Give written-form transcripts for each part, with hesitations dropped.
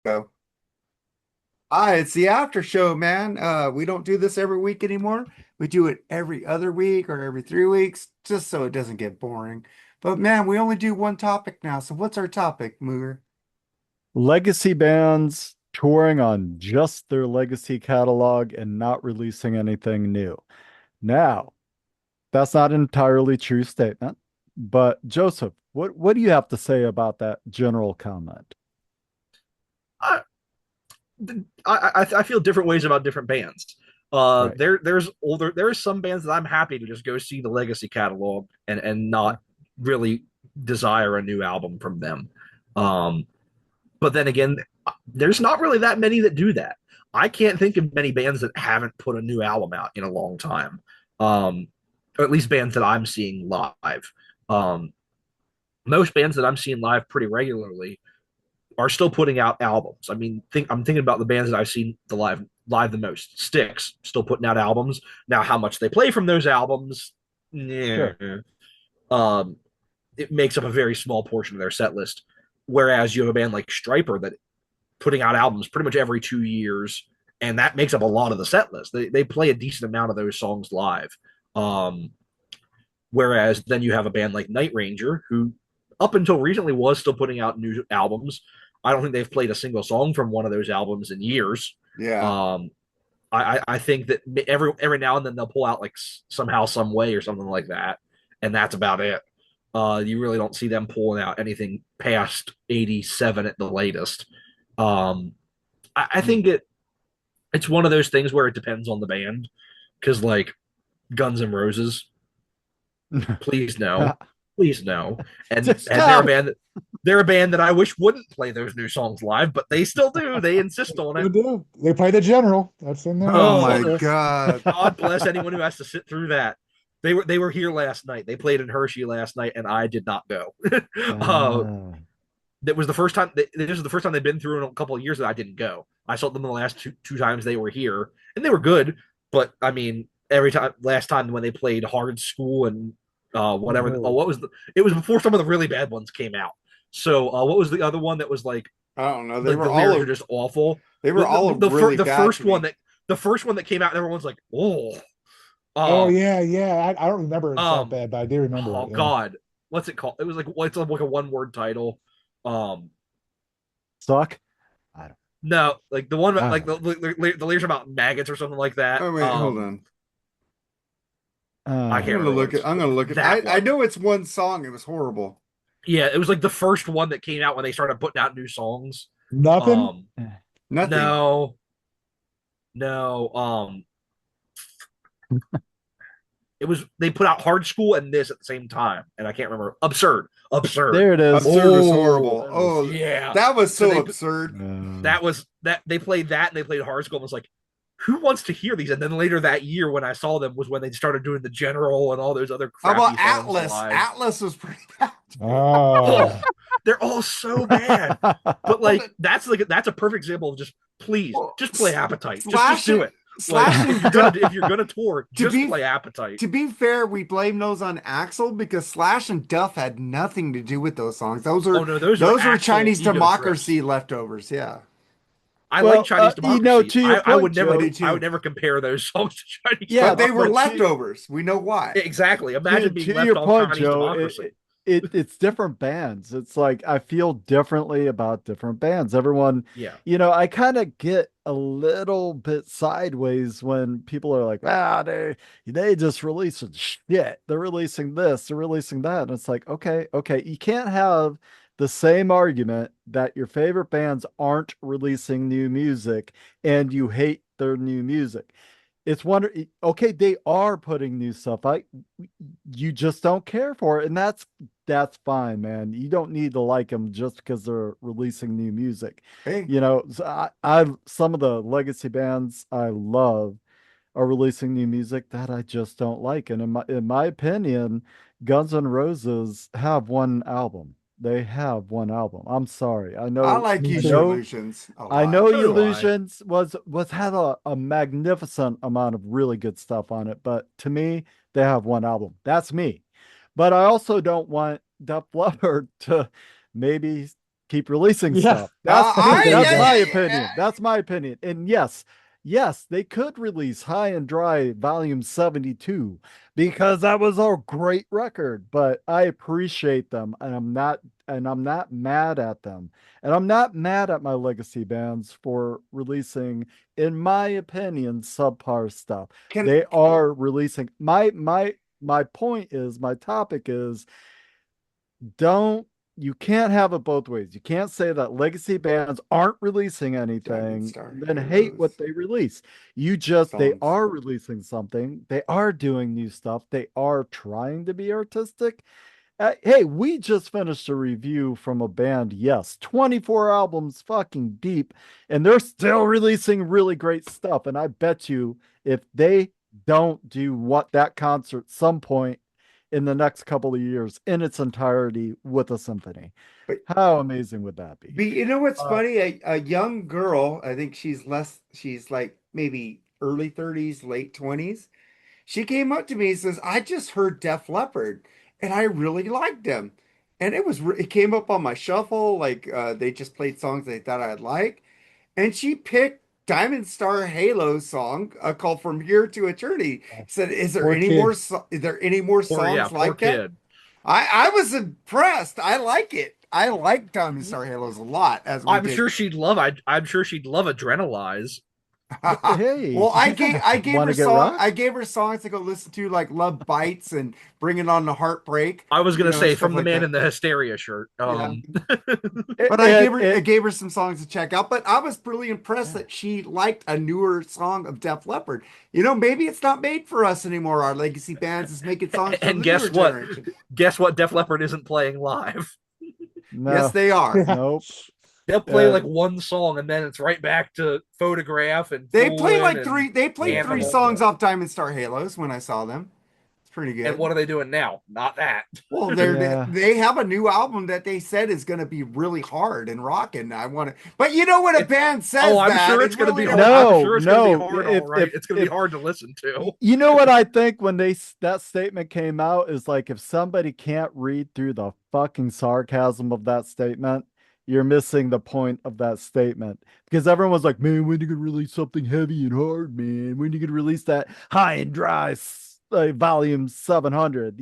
Go. Hi, it's the after show, man. We don't do this every week anymore. We do it every other week or every 3 weeks, just so it doesn't get boring. But man, we only do one topic now. So what's our topic, Mooger? Legacy bands touring on just their legacy catalog and not releasing anything new. Now, that's not an entirely true statement, but Joseph, what do you have to say about that general comment? I, I feel different ways about different bands. Right. There's some bands that I'm happy to just go see the legacy catalog and Yeah. not really desire a new album from them. Um, but then again, there's not really that many that do that. I can't think of many bands that haven't put a new album out in a long time. Um, or at least bands that I'm seeing live. Um, Most bands that I'm seeing live pretty regularly are still putting out albums. I mean, I'm thinking about the bands that I've seen the most. Styx still putting out albums. Now, how much they play from those albums, yeah, Sure. um, it makes up a very small portion of their set list. Whereas you have a band like Striper that putting out albums pretty much every 2 years, and that makes up a lot of the set list. They play a decent amount of those songs live. Um, Whereas then you have a band like Night Ranger, who up until recently was still putting out new albums. I don't think they've played a single song from one of those albums in years. Yeah. Um, I think that every now and then they'll pull out like somehow some way or something like that, and that's about it. You really don't see them pulling out anything past 87 at the latest. Um, I think it's one of those things where it depends on the band because like Guns N' Roses, please no, please no. Just And stop. they're a band that I wish wouldn't play those new songs live, but they still do. They insist on They it. do. They play the general. That's in Oh their my set Oh, list. God. God bless anyone who has to sit through that. They were here last night. They played in Hershey last night, and I did not go. uh, Ah. that was the first time. This was the first time they've been through in a couple of years that I didn't go. I saw them the last two times they were here, and they were good. But I mean, every time last time when they played Hard School and whatever. Oh, Oh, what was the? It was before some of the really bad ones came out. So what was the other one that was like I don't know. the lyrics are just awful? They were all really The bad first to one me. that came out, and everyone's like, oh, oh um, yeah, yeah. I don't remember it's that um, bad, but I do remember oh it. Yeah. God, what's it called? It was like it's like a one word title. Um, Suck. I don't. no, like the one I like don't. the lyrics about maggots or something like that. Oh wait, hold on. I I'm can't gonna remember what look at it's I'm gonna look at that I one. know it's one song. It was horrible. Yeah, it was like the first one that came out when they started putting out new songs. Nothing. Um, Nothing. no, no. It was they put out Hard School and this at the same time, and I can't remember. Absurd. There it is. Absurd was Oh, horrible. There it is. Oh, yeah. that was So so they absurd. that was that they played that and they played Hard School and was like, who wants to hear these? And then later that year when I saw them was when they started doing the General and all those other How about crappy songs Atlas? live. Atlas was pretty bad. Oh, Oh, they're all so bad. But Well, like that's a perfect example of just please well, just play Appetite. Just Slash do it. Like Slash and Duff. if you're gonna tour, To just be play Appetite. to be fair, we blame those on Axel because Slash and Duff had nothing to do with those songs. Oh no, those are Those were actual Chinese ego trips. democracy leftovers. Yeah, I like Well, Chinese democracy. to your point, I Joe. do I would too. never compare those songs to Chinese Yeah, But they were but democracy. leftovers. We know why. Exactly. Imagine being to left your off point, Chinese Joe, democracy. it's different bands. It's like I feel differently about different bands. Everyone, Yeah. I kind of get a little bit sideways when people are like, "Ah, they just releasing shit. They're releasing this, they're releasing that." And it's like, okay, okay, you can't have the same argument that your favorite bands aren't releasing new music and you hate their new music. It's wonder okay, they are putting new stuff out. You just don't care for it, and that's fine, man. You don't need to like them just because they're releasing new music. Hey, So I some of the legacy bands I love are releasing new music that I just don't like. And in my opinion, Guns N' Roses have one album. They have one album. I'm sorry. I like me I Use Your too. know Illusions a I lot. know So do I. Illusions was had a magnificent amount of really good stuff on it, but to me, they have one album. That's me. But I also don't want Def Leppard to maybe keep releasing Yeah. stuff. That's yeah, my yeah, opinion. yeah. That's my opinion. And yes, they could release High and Dry Volume 72 because that was a great record, but I appreciate them and I'm not mad at them. And I'm not mad at my legacy bands for releasing, in my opinion, subpar stuff. Can They are releasing my point is, my topic is, don't you can't have it both ways. You can't say that legacy bands aren't releasing anything, Star then hate what Heroes they release. They songs. are releasing something. They are doing new stuff. They are trying to be artistic. Hey, we just finished a review from a band, yes, 24 albums fucking deep, and they're still releasing really great stuff. And I bet you if they don't do what that concert some point in the next couple of years in its entirety with a symphony, But how amazing would that be? But you know what's Uh, funny? A young girl, I think she's like maybe early 30s, late 20s. She came up to me and says, I just heard Def Leppard and I really liked them. And it came up on my shuffle, like they just played songs they thought I'd like. And she picked Diamond Star Halo's song called From Here to Eternity. Said, Poor kid. is there any more songs poor like that? kid. I was impressed. I like it. I like Diamond Star Halos a lot as we I'm did. sure she'd love. I'm sure she'd love Adrenalize. Hey, Well, I gave wanna her get song. rocked? I gave her songs to go listen to, like Love Bites and Bringing On the Heartbreak. I was gonna say Stuff from the like man that. in the hysteria shirt. Yeah. It- But I it- I it- gave her some songs to check out. But I was really impressed that she liked a newer song of Def Leppard. Maybe it's not made for us anymore. Our legacy bands is making songs for And the guess newer what? generation. Guess what? Def Leppard isn't playing live. no, Yes, they are. nope. They'll play Uh, like one song and then it's right back to Photograph and They play Foolin' like and three. They played three Animal. songs off Diamond Star Halos when I saw them. It's pretty good. And what are they doing now? Not that. Well, Yeah. they have a new album that they said is going to be really hard and rocking. I want to, but you know what a band says? Oh, I'm that, sure it's going to be really hard. don't- I'm sure it's going to be No, hard. if- All right, if- it's going to be if- hard to listen to. You know what I think when that statement came out is like, if somebody can't read through the fucking sarcasm of that statement, you're missing the point of that statement. Because everyone was like, man, when are you gonna release something heavy and hard, man? When are you gonna release that High and Dry volume 700?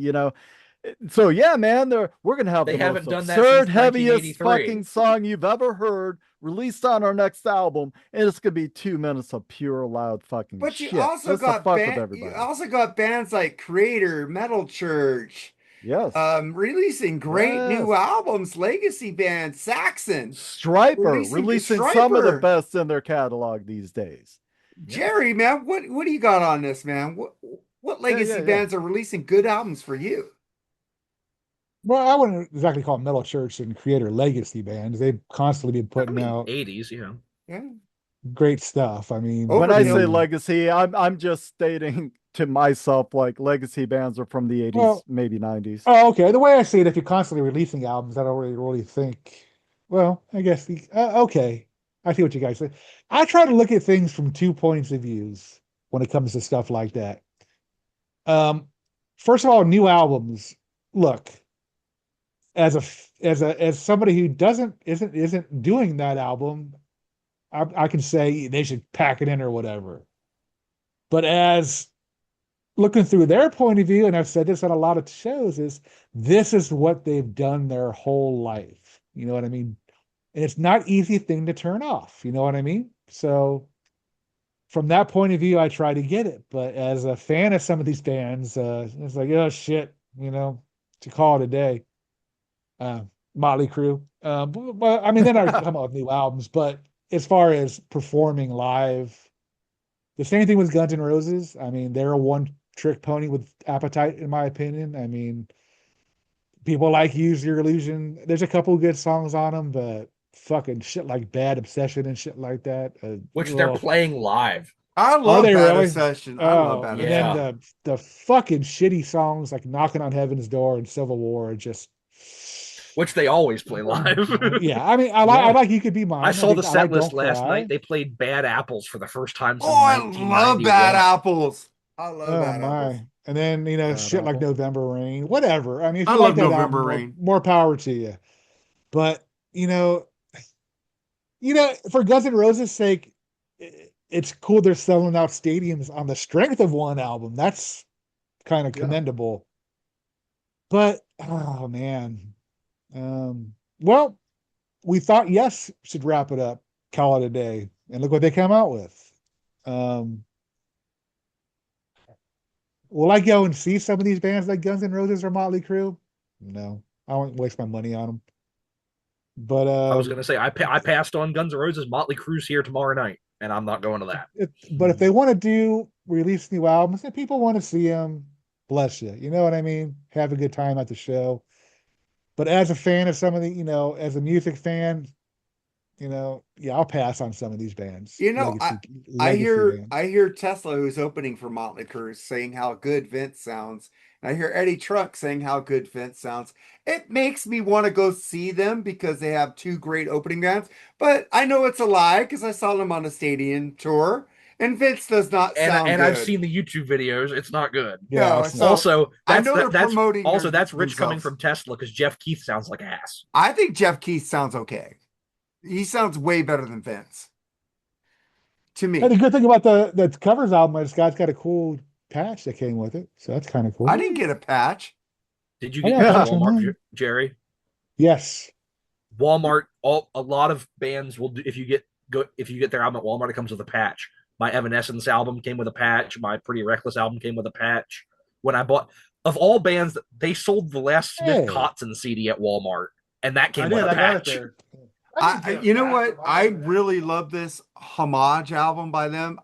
So yeah, man, we're gonna have They the haven't most done that absurd, since heaviest 1983. fucking song you've ever heard released on our next album, and it's gonna be 2 minutes of pure loud fucking But shit. you also Just to got fuck with you everybody. also got bands like Creator, Metal Church, Yes. releasing great new Yes. albums. Legacy band Saxon, Striper releasing releasing some of the Stryper. best in their catalog these days. Jerry, man, what do you got on this, man? What legacy yeah. bands are releasing good albums for you? Well, I wouldn't exactly call Metal Church and Creator legacy bands. They've constantly been putting out 80s, Yeah. great stuff. I mean, When I say Overkill. legacy, I'm just stating to myself, like, legacy bands are from the 80s, Well- maybe 90s. oh, okay. The way I see it, if you're constantly releasing albums, I don't really think. Well, I guess okay. I see what you guys say. I try to look at things from 2 points of views when it comes to stuff like that. First of all, new albums. Look, as somebody who isn't doing that album, I can say they should pack it in or whatever. But as looking through their point of view, and I've said this on a lot of shows, is this is what they've done their whole life. You know what I mean? And it's not an easy thing to turn off. You know what I mean? So from that point of view, I try to get it. But as a fan of some of these bands, it's like, oh shit, to call it a day. Motley Crue. But I mean, they're not coming out with new albums. But as far as performing live, the same thing with Guns N' Roses. I mean, they're a one-trick pony with Appetite, in my opinion. I mean, people like Use Your Illusion. There's a couple good songs on them, but fucking shit like Bad Obsession and shit like that. which they're playing live. I love they Bad really? Obsession. I love Bad and yeah. Obsession. then the fucking shitty songs like Knocking on Heaven's Door and Civil War are just. Which they always play live. Yeah, I mean, I like You Could Be Mine. I saw the think- set like list Don't last Cry. night. They played Bad Apples for the first time since Oh, I 1991. love Bad Apples. I love Oh Bad Apples. my! And then Bad shit like Apple. November Rain, whatever. I mean, if I you love like that November album, Rain. more power to you. But you know, for Guns N' Roses' sake, it's cool they're selling out stadiums on the strength of one album. That's kind of Yeah. commendable. But oh man, well, we thought Yes should wrap it up, call it a day, and look what they come out with. Um, will I go and see some of these bands like Guns N' Roses or Motley Crue? No, I won't waste my money on them. But I was going to say I passed on Guns N' Roses. Motley Crue's here tomorrow night, and I'm not going to that. but if they want to do release new albums and people want to see them, bless you. You know what I mean? Have a good time at the show. But as a fan of some of the, as a music fan, yeah, I'll pass on some of these bands. You know, I Legacy bands. I hear Tesla, who's opening for Motley Crue, saying how good Vince sounds. And I hear Eddie Trunk saying how good Vince sounds. It makes me want to go see them because they have two great opening bands. But I know it's a lie because I saw them on a stadium tour, and Vince does not sound And good. I've seen the YouTube videos. It's not good. Yeah, No, it's so not. Also, I know they're that's promoting also that's rich coming themselves. from Tesla because Jeff Keith sounds like ass. I think Jeff Keith sounds okay. He sounds way better than Vince to And me. the good thing about the covers album is Scott's got a cool patch that came with it, so that's kind of cool. I didn't get a patch. Did you Oh, get yeah, that that's Walmart, fine. Jerry? Yes. Walmart. A lot of bands will do if you get their album at Walmart, it comes with a patch. My Evanescence album came with a patch. My Pretty Reckless album came with a patch. When I bought, of all bands, they sold the last Smith Hey. Kotzen CD at Walmart, and that I came did. with a I got it patch. there. You know what? I really love this homage album by them.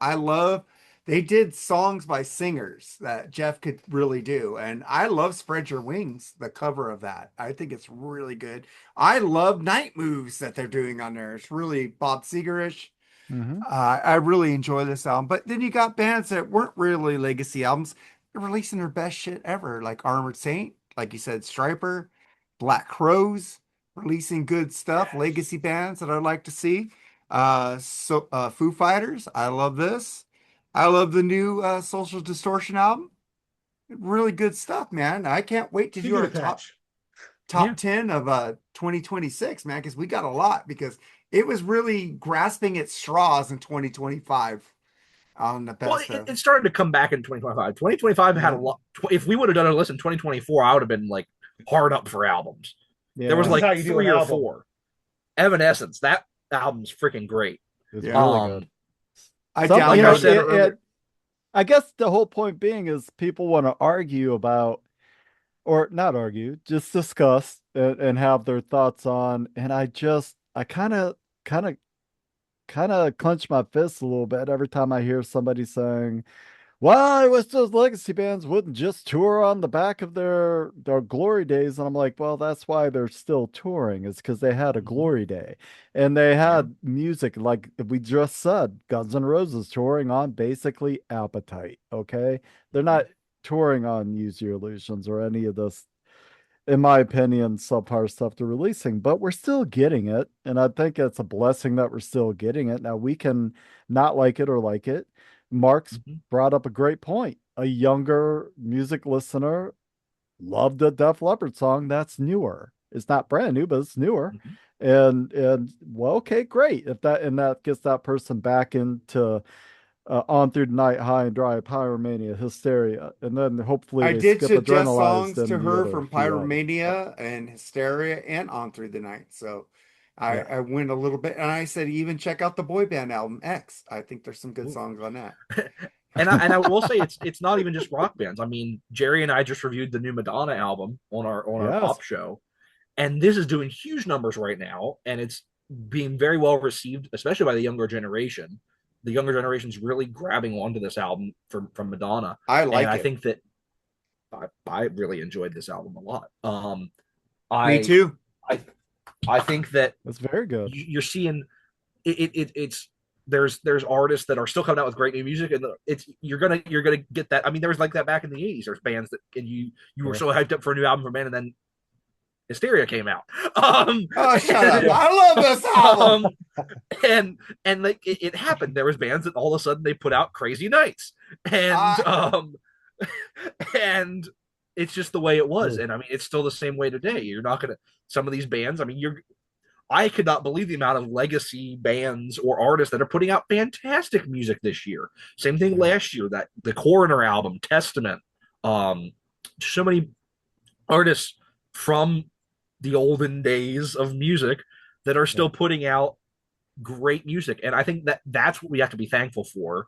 They did songs by singers that Jeff could really do. And I love Spread Your Wings, the cover of that. I think it's really good. I love Night Moves that they're doing on there. It's really Bob Seger-ish. Mhm. I really enjoy this album. But then you got bands that weren't really legacy albums. They're releasing their best shit ever, like Armored Saint, like you said, Striper, Black Crows, releasing good stuff, legacy bands that I'd like to see. Foo Fighters, I love this. I love the new Social Distortion album. Really good stuff, man. I can't wait to You do get our a patch. top Yeah. 10 of 2026, man, because we got a lot because it was really grasping at straws in 2025 on the Well, best of. it started to come back in 2025. 2025 had a lot. If we would have done a list in 2024, I would have been like hard up for albums. Yeah, There was This is how like you do three an or album. four. Evanescence, that album's freaking great. it's Yeah. really Um, good. I Some- like you I know, downloaded said it. earlier- I guess the whole point being is people want to argue about, or not argue, just discuss and have their thoughts on. And I kind of clench my fists a little bit every time I hear somebody saying, "Well, I wish those legacy bands wouldn't just tour on the back of their glory days." And I'm like, well, that's why they're still touring. It's because they had a glory day, and they had music like we just said, Guns N' Roses touring on basically Appetite. Okay, they're not touring on Use Your Illusions or any of this, in my opinion, subpar stuff they're releasing, but we're still getting it. And I think it's a blessing that we're still getting it. Now we can not like it or like it. Mark's Mhm. brought up a great point. A younger music listener loved a Def Leppard song that's newer. It's not brand new, but it's newer. Mhm. And well, okay, great. If that gets that person back into On Through the Night, High and Dry, Pyromania, Hysteria, and then hopefully I they did skip suggest Adrenalized songs and to the her other from few others. Pyromania and Hysteria and On Through the Night. So I, Yeah. I went a little bit and I said, even check out the boy band album X. I think there's some good Ooh. songs on that. and I will say it's not even just rock bands. I mean, Jerry and I just reviewed the new Madonna album on our Yes. pop show, and this is doing huge numbers right now, and it's being very well received, especially by the younger generation. The younger generation's really grabbing onto this album from Madonna, I like and I it. think that I really enjoyed this album a lot. Me too. I think that That's very good. you're seeing it's there's artists that are still coming out with great new music, and you're gonna get that. I mean, there was like that back in the 80s. There's bands that and you were Yeah. so hyped up for a new album from band, and then Hysteria came out. Oh, shut up. I love this album. And like it happened. There was bands that all of a sudden they put out Crazy Nights, and and it's just the way it was. Cool. And I mean, it's still the same way today. You're not gonna some of these bands. I mean, I could not believe the amount of legacy bands or artists that are putting out fantastic music this year. Same thing last year, that the Coroner album, Testament, so many artists from the olden days of music that are still putting out great music. And I think that that's what we have to be thankful for.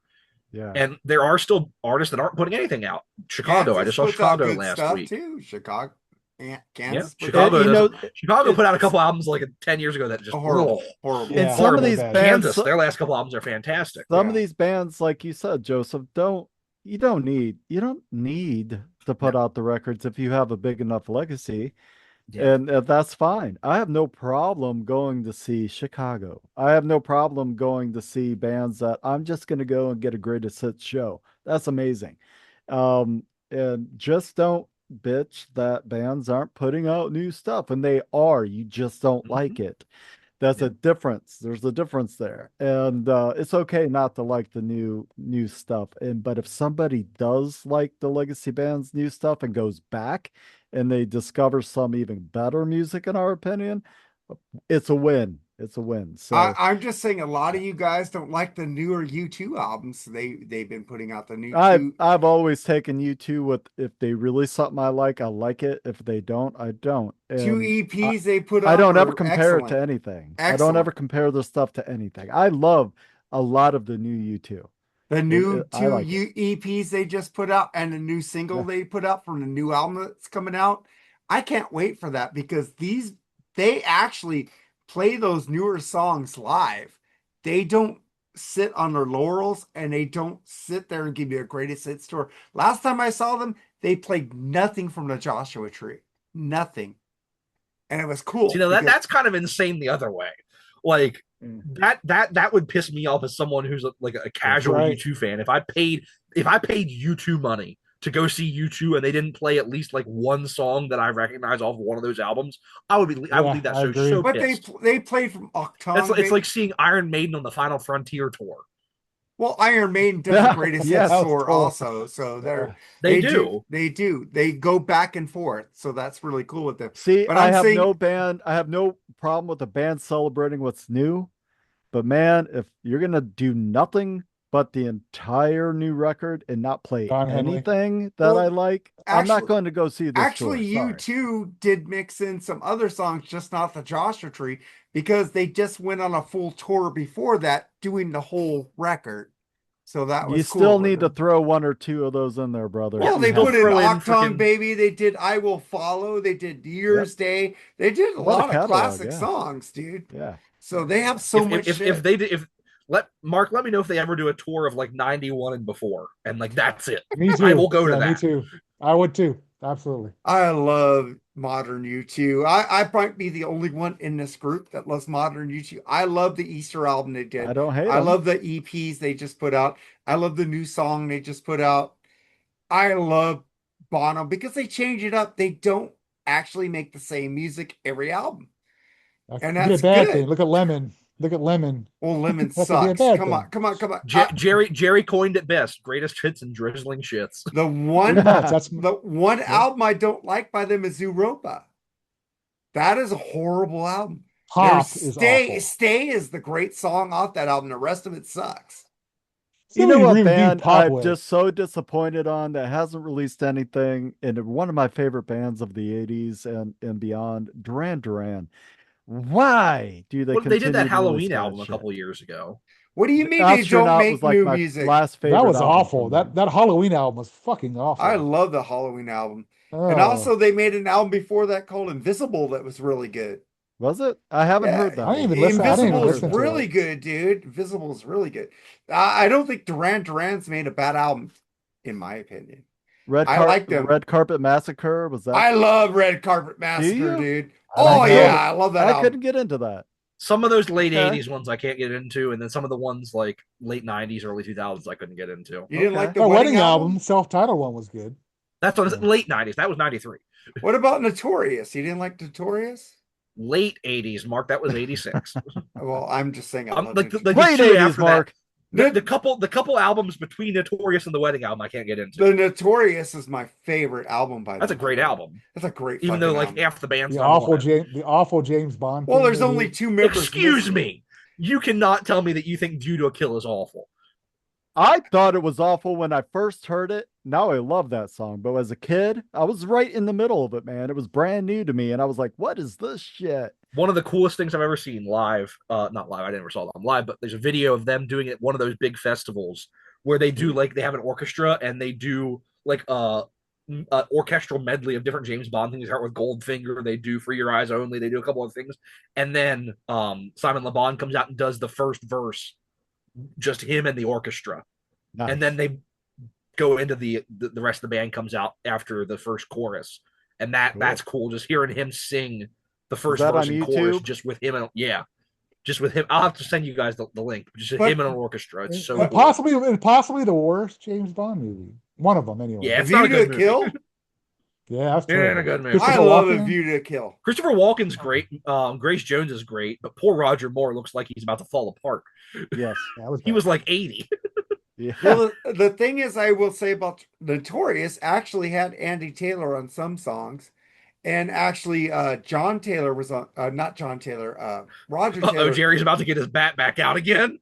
Yeah. And there are still artists that aren't putting anything out. Chicago, I just saw puts out Chicago good last stuff week. too. Chicago, Yeah, Kansas. puts Chicago. out- you know, Chicago put out a couple albums like 10 years ago that just horrible, horrible. And Yeah, some of they're these bad. bands, Kansas, their last couple albums are fantastic. some Yeah. of these bands, like you said, Joseph, you don't need to put out the records if you have a big enough legacy. Yeah. And that's fine. I have no problem going to see Chicago. I have no problem going to see bands that I'm just going to go and get a greatest hits show. That's amazing. And just don't bitch that bands aren't putting out new stuff. And they are. You just don't like it. That's a difference. There's a difference there. And it's okay not to like the new stuff. But if somebody does like the legacy band's new stuff and goes back and they discover some even better music, in our opinion, it's a win. It's a win. So I'm just saying, a lot of you guys don't like the newer U2 albums. They've been putting out the new. I've always taken U2 with, if they release something I like it. If they don't, I don't. two And EPs they put out. I don't ever are compare it excellent. to anything. I Excellent. don't ever compare the stuff to anything. I love a lot of the new U2. The new I two like it. EPs they just put out and the new single they put out from the new album that's coming out. I can't wait for that because they actually play those newer songs live. They don't sit on their laurels and they don't sit there and give you a greatest hits tour. Last time I saw them, they played nothing from the Joshua Tree. Nothing. And it was cool. You know, that's kind of insane the other way. Like that would piss me off as someone who's like a casual right. U2 fan. If I paid U2 money to go see U2 and they didn't play at least like one song that I recognize off of one of those albums, I would leave that I show agree. so But pissed. they played from October. It's like seeing Iron Maiden on the Final Frontier tour. Well, Iron Maiden does the greatest Yes. hits tour also, so They do. They do. They go back and forth, so that's really cool with them. See, But I I'm have saying- I have no problem with the band celebrating what's new. But man, if you're gonna do nothing but the entire new record and not play Don Henley. anything that Well, I like, I'm not actually- going to go see this Actually, tour. Sorry. U2 did mix in some other songs, just not the Joshua Tree, because they just went on a full tour before that, doing the whole record. So that was You cool still with need to them. throw one or two of those in there, brother. Well, they You have put to. in throw in Octong freaking- Baby. They did I Will Follow. They did New Year's Day. They did a What a lot of catalog, classic yeah. songs, dude. Yeah. So they have so much if shit. they did let me know if they ever do a tour of like 91 and before, and like that's it. Me too. I will go to Yeah, Me that. too. I would too. Absolutely. I love modern U2. I might be the only one in this group that loves modern U2. I love the Easter album they did. I don't hate I them. love the EPs they just put out. I love the new song they just put out. I love Bono because they change it up. They don't actually make the same music every album. That And could be that's a bad good. thing. Look at Lemon. Look at Lemon. Well, Lemon That could be a sucks. bad Come thing. on, come on, come on. Jerry coined it best: greatest hits and drizzling shits. The one That's the one album I don't like by them is Europa. That is a horrible album. Pop Their is Stay awful. Stay is the great song off that album. The rest of it sucks. You know what Somebody reviewed band Pop I'm with. just so disappointed on that hasn't released anything, and one of my favorite bands of the 80s and beyond, Duran Duran. Why do they Well, they did continue that to Halloween release bad album a shit? couple years ago. What do you mean they don't Astronaut make was like new my music? last favorite That was album awful. from them. That Halloween album was fucking awful. I love the Halloween album. And Oh. also they made an album before that called Invisible that was really good. Was it? I haven't Yeah, heard that. I didn't one. even listen- I didn't even Invisible is listen to really it. good, dude. Invisible is really good. I don't think Duran Duran's made a bad album, in my opinion. I like them. Red Carpet Massacre, was that? I love Red Carpet Massacre, you? dude. I Oh like yeah, that. I love that I album. couldn't get into that. Some of those late Okay. 80s ones I can't get into, and then some of the ones like late 90s, early 2000s I couldn't get into. You didn't Okay. like the That wedding, wedding album? album, self-titled one was good. That's what late 90s. That was 93. What about Notorious? You didn't like Notorious? Late 80s, Mark. That was 86. Well, I'm just saying. I love Like Notorious. the Late two 80s, after that, Mark. The couple albums between Notorious and the Wedding album I can't get into. The Notorious is my favorite album by That's a them. great album. That's a great Even though fucking like album. half the band's The not awful on it. James, the awful James Bond. Well, theme there's they only do. 2 members. Excuse missing. me. You cannot tell me that you think Due to a Kill is awful. I thought it was awful when I first heard it. Now I love that song. But as a kid, I was right in the middle of it, man. It was brand new to me. And I was like, what is this shit? One of the coolest things I've ever seen live. Not live, I never saw them live, but there's a video of them doing it at one of those big festivals where they do like they have an orchestra and they do like orchestral medley of different James Bond things. They start with Goldfinger, they do For Your Eyes Only, they do a couple of things, and then Simon Le Bon comes out and does the first verse, just him and the orchestra, Nice. and then they go into the rest of the band comes out after the first chorus, and that's cool. Just hearing him sing the first that verse on and chorus, YouTube? just with him and just with him. I'll have to send you guys the link. Just But- him and an orchestra. It's so And cool. possibly the worst James Bond movie. One of them, anyway. Yeah, it's View not a to good a movie. Kill. Yeah, that's Yeah, terrible. a good movie. I Christopher love A Walken? View to a Kill. Christopher Walken's great. Grace Jones is great, but poor Roger Moore looks like he's about to fall apart. Yes. That was He bad. was like 80. Yeah. Well, the thing is, I will say about Notorious actually had Andy Taylor on some songs, and actually, John Taylor was on. Not John Taylor. Roger Oh, Taylor. Jerry's about to get his bat back out again.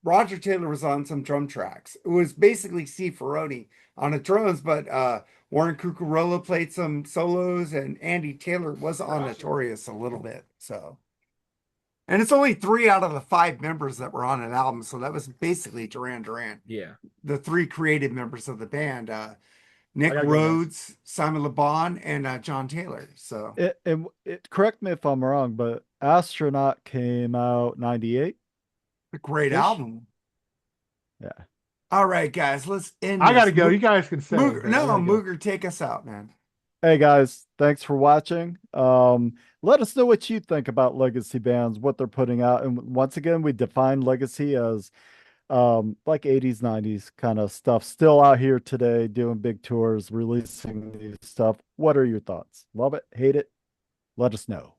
Roger Taylor was on some drum tracks. It was basically Steve Ferroni on the drums, but Warren Cucurullo played some solos, and Andy Taylor was on Notorious a little bit. So, and it's only 3 out of the 5 members that were on an album, so that was basically Duran Duran, Yeah. the 3 creative members of the band: Nick gotta go Rhodes, Simon Le Bon, and John Taylor. So, Correct me if I'm wrong, but Astronaut came out 98. a great Ish. album. Yeah. All right, guys, let's end. I gotta this. go. You guys can say. Mooger, but I no, gotta go. Mooger, take us out, man. Hey guys, thanks for watching. Let us know what you think about legacy bands, what they're putting out. And once again, we define legacy as like 80s, 90s kind of stuff. Still out here today doing big tours, releasing new stuff. What are your thoughts? Love it, hate it? Let us know.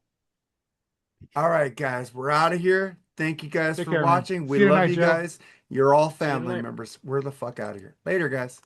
All right, guys, we're out of here. Thank you guys Take for care, man. watching. See We you love tonight, you Joe. guys. You're all you family later. members. We're the fuck out of here. Later, guys.